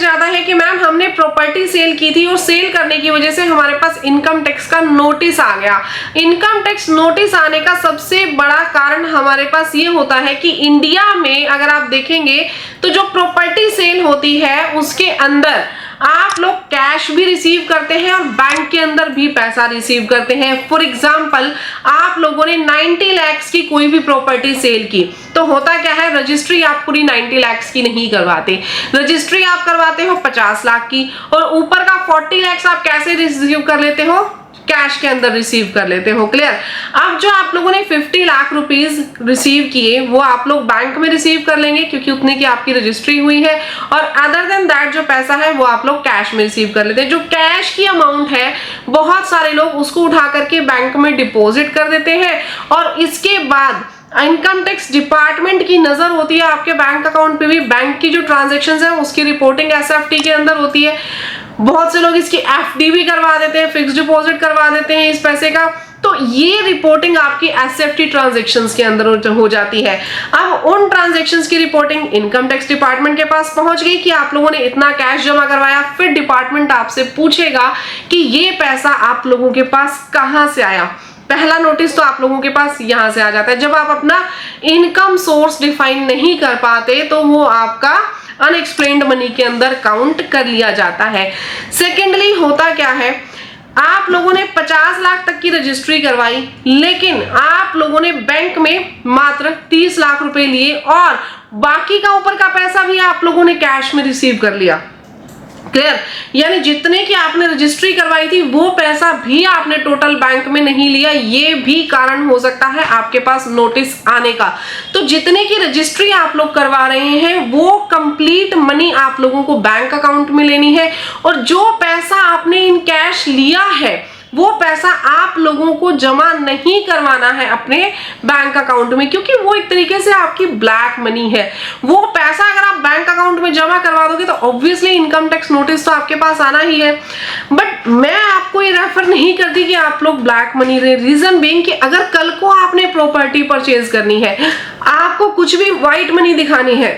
जाता है कि मैम हमने प्रॉपर्टी सेल की थी और सेल करने की वजह से हमारे पास इनकम टैक्स का नोटिस आ गया। इनकम टैक्स नोटिस आने का सबसे बड़ा कारण हमारे पास ये होता है कि इंडिया में अगर आप देखेंगे तो जो प्रॉपर्टी सेल होती है उसके अंदर आप लोग कैश भी रिसीव करते हैं और बैंक के अंदर भी पैसा रिसीव करते हैं। फॉर एग्जांपल आप लोगों ने 90 लाख की कोई भी प्रॉपर्टी सेल की तो होता क्या है, रजिस्ट्री आप पूरी 90 लाख की नहीं करवाते, रजिस्ट्री आप करवाते हो 50 लाख की और ऊपर का 40 लाख आप कैसे रिसीव कर लेते हो, कैश के अंदर रिसीव कर लेते हो। क्लियर। अब जो आप लोगों ने 50 लाख रुपीस रिसीव किए वो आप लोग बैंक में रिसीव कर लेंगे क्योंकि उतने की आपकी रजिस्ट्री हुई है, और अदर देन दैट जो पैसा है वो आप लोग कैश में रिसीव कर लेते हैं। जो कैश की अमाउंट है बहुत सारे लोग उसको उठा करके बैंक में डिपॉजिट कर देते हैं और इसके बाद इनकम टैक्स डिपार्टमेंट की नजर होती है आपके बैंक अकाउंट पे भी। बैंक की जो ट्रांजैक्शंस है उसकी रिपोर्टिंग एसएफटी के अंदर होती है। बहुत से लोग इसकी एफडी भी करवा देते हैं, फिक्स डिपॉजिट करवा देते हैं इस पैसे का, तो ये रिपोर्टिंग आपकी एसएफटी ट्रांजैक्शंस के अंदर हो जाती है। अब उन ट्रांजैक्शंस की रिपोर्टिंग इनकम टैक्स डिपार्टमेंट के पास पहुंच गई कि आप लोगों ने इतना कैश जमा करवाया, फिर डिपार्टमेंट आपसे पूछेगा कि ये पैसा आप लोगों के पास कहां से आया। पहला नोटिस तो आप लोगों के पास यहां से आ जाता है। जब आप अपना इनकम सोर्स डिफाइन नहीं कर पाते तो वो आपका अनएक्सप्लेन्ड मनी के अंदर काउंट कर लिया जाता है। सेकेंडली होता क्या है, आप लोगों ने 50 लाख तक की रजिस्ट्री करवाई लेकिन आप लोगों ने बैंक में मात्र 30 लाख रुपए लिए और बाकी का ऊपर का पैसा भी आप लोगों ने कैश में रिसीव कर लिया। क्लियर। यानी जितने की आपने रजिस्ट्री करवाई थी वो पैसा भी आपने टोटल बैंक में नहीं लिया, ये भी कारण हो सकता है आपके पास नोटिस आने का। तो जितने की रजिस्ट्री आप लोग करवा रहे हैं वो कंप्लीट मनी आप लोगों को बैंक अकाउंट में लेनी है और जो पैसा आपने इन कैश लिया है वो पैसा आप लोगों को जमा नहीं करवाना है अपने बैंक अकाउंट में, क्योंकि वो एक तरीके से आपकी ब्लैक मनी है। वो पैसा अगर आप बैंक अकाउंट में जमा करवा दोगे तो ऑब्वियसली इनकम टैक्स नोटिस तो आपके पास आना ही है। बट मैं आपको ये रेफर नहीं करती कि आप लोग ब्लैक मनी ले, रीजन बीइंग कि अगर कल को आपने प्रॉपर्टी परचेज करनी है, आपको कुछ भी व्हाइट मनी दिखानी है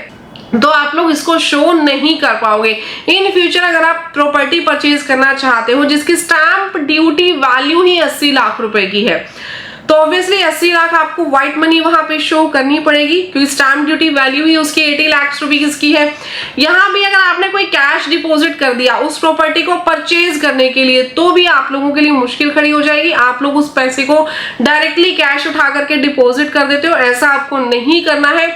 तो आप लोग इसको शो नहीं कर पाओगे। इन फ्यूचर अगर आप प्रॉपर्टी परचेज करना चाहते हो जिसकी स्टैंप ड्यूटी वैल्यू ही 80 लाख रुपए की है तो ऑब्वियसली 80 लाख आपको व्हाइट मनी वहां पे शो करनी पड़ेगी क्योंकि स्टैंप ड्यूटी वैल्यू ही उसकी 80 लाख रुपीस की है। यहां भी अगर आपने कोई कैश डिपॉजिट कर दिया उस प्रॉपर्टी को परचेज करने के लिए तो भी आप लोगों के लिए मुश्किल खड़ी हो जाएगी। आप लोग उस पैसे को डायरेक्टली कैश उठा करके डिपॉजिट कर देते हो, ऐसा आपको नहीं करना है।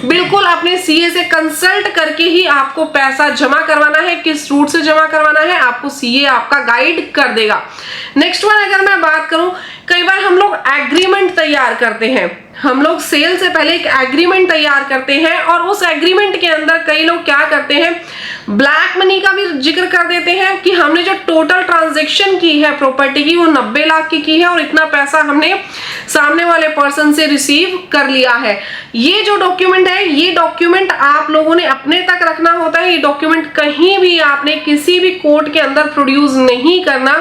बिल्कुल अपने सीए से कंसल्ट करके ही आपको पैसा जमा करवाना है। किस रूट से जमा करवाना है आपको सीए आपका गाइड कर देगा। नेक्स्ट वन अगर मैं बात करूं, कई बार हम लोग एग्रीमेंट तैयार करते हैं, हम लोग सेल से पहले एक एग्रीमेंट तैयार करते हैं और उस एग्रीमेंट के अंदर कई लोग क्या करते हैं, ब्लैक मनी का भी जिक्र कर देते हैं कि हमने जो टोटल ट्रांजैक्शन की है प्रॉपर्टी की वो 90 लाख की है और इतना पैसा हमने सामने वाले पर्सन से रिसीव कर लिया है। ये जो डॉक्यूमेंट है ये डॉक्यूमेंट आप लोगों ने अपने तक रखना होता है। ये डॉक्यूमेंट कहीं भी आपने किसी भी कोर्ट के अंदर प्रोड्यूस नहीं करना।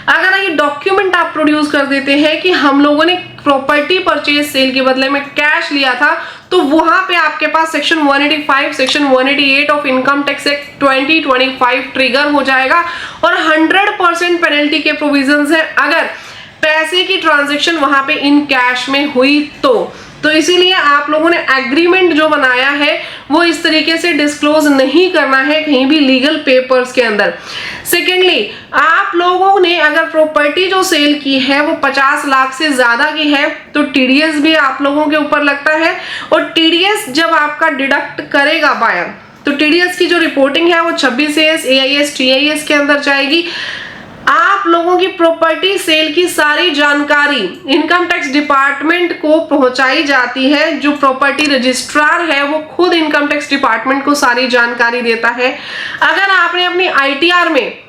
अगर ये डॉक्यूमेंट आप प्रोड्यूस कर देते हैं कि हम लोगों ने प्रॉपर्टी परचेज सेल के बदले में कैश लिया था तो वहां पे आपके पास section 185 section 188 of income tax act 2025 trigger हो जाएगा और 100% पेनल्टी के प्रोविजंस है अगर पैसे की ट्रांजैक्शन वहां पे इन कैश में हुई तो इसीलिए आप लोगों ने एग्रीमेंट जो बनाया है वो इस तरीके से डिस्क्लोज नहीं करना है कहीं भी लीगल पेपर्स के अंदर। सेकेंडली आप लोगों ने अगर प्रॉपर्टी जो सेल की है वो 50 लाख से ज्यादा की है तो टीडीएस भी आप लोगों के ऊपर लगता है और टीडीएस जब आपका डिडक्ट करेगा बायर तो टीडीएस की जो रिपोर्टिंग है वो 26 एएस एआईएस टीआईएस के अंदर जाएगी। आप लोगों की प्रॉपर्टी सेल की सारी जानकारी इनकम टैक्स डिपार्टमेंट को पहुंचाई जाती है। जो प्रॉपर्टी रजिस्ट्रार है वो खुद इनकम टैक्स डिपार्टमेंट को सारी जानकारी देता है। अगर आपने अपनी आईटीआर में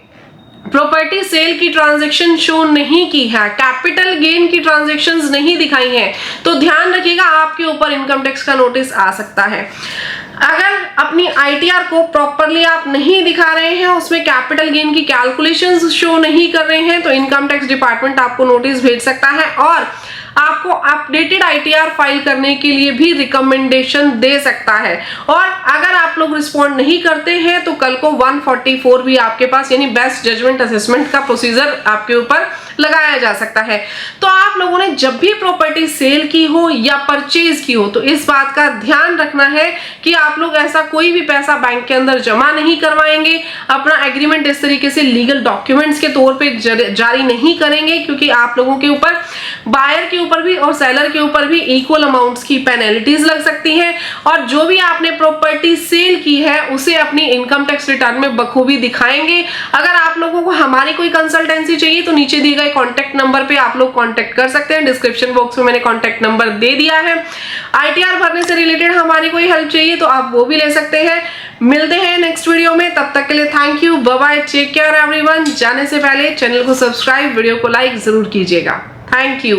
प्रॉपर्टी सेल की ट्रांजैक्शन शो नहीं की है, कैपिटल गेन की ट्रांजैक्शंस नहीं दिखाई हैं, तो ध्यान रखिएगा आपके ऊपर इनकम टैक्स का नोटिस आ सकता है। अगर अपनी आईटीआर को प्रॉपरली आप नहीं दिखा रहे हैं, उसमें कैपिटल गेन की कैलकुलेशंस शो नहीं कर रहे हैं, तो इनकम टैक्स डिपार्टमेंट आपको नोटिस भेज सकता है। और आपको अपडेटेड आईटीआर फाइल करने के लिए भी रिकमेंडेशन दे सकता है। और अगर आप लोग रिस्पॉन्ड नहीं करते हैं तो कल को 144 भी आपके पास यानी बेस्ट जजमेंट असेसमेंट का प्रोसीजर आपके ऊपर लगाया जा सकता है। तो आप लोगों ने जब भी प्रॉपर्टी सेल की हो या परचेज की हो तो इस बात का ध्यान रखना है कि आप लोग ऐसा कोई भी पैसा बैंक के अंदर जमा नहीं करवाएंगे, अपना एग्रीमेंट इस तरीके से लीगल डॉक्यूमेंट्स के तौर पे जारी नहीं करेंगे, क्योंकि आप लोगों के ऊपर, बायर के ऊपर भी और सेलर के ऊपर भी इक्वल अमाउंट्स की पेनल्टीज लग सकती हैं। और जो भी आपने प्रॉपर्टी सेल की है उसे अपनी इनकम टैक्स रिटर्न में बखूबी दिखाएंगे। अगर आप लोगों को हमारी कोई कंसल्टेंसी चाहिए तो नीचे दिए गए कॉन्टैक्ट नंबर पे आप लोग कॉन्टैक्ट कर सकते हैं। डिस्क्रिप्शन बॉक्स में मैंने कॉन्टैक्ट नंबर दे दिया है। आईटीआर भरने से रिलेटेड हमारी कोई हेल्प चाहिए तो आप वो भी ले सकते हैं। मिलते हैं नेक्स्ट वीडियो में, तब तक के लिए thank you, bye bye, take care everyone. जाने से पहले चैनल को सब्सक्राइब, वीडियो को लाइक जरूर कीजिएगा। Thank you.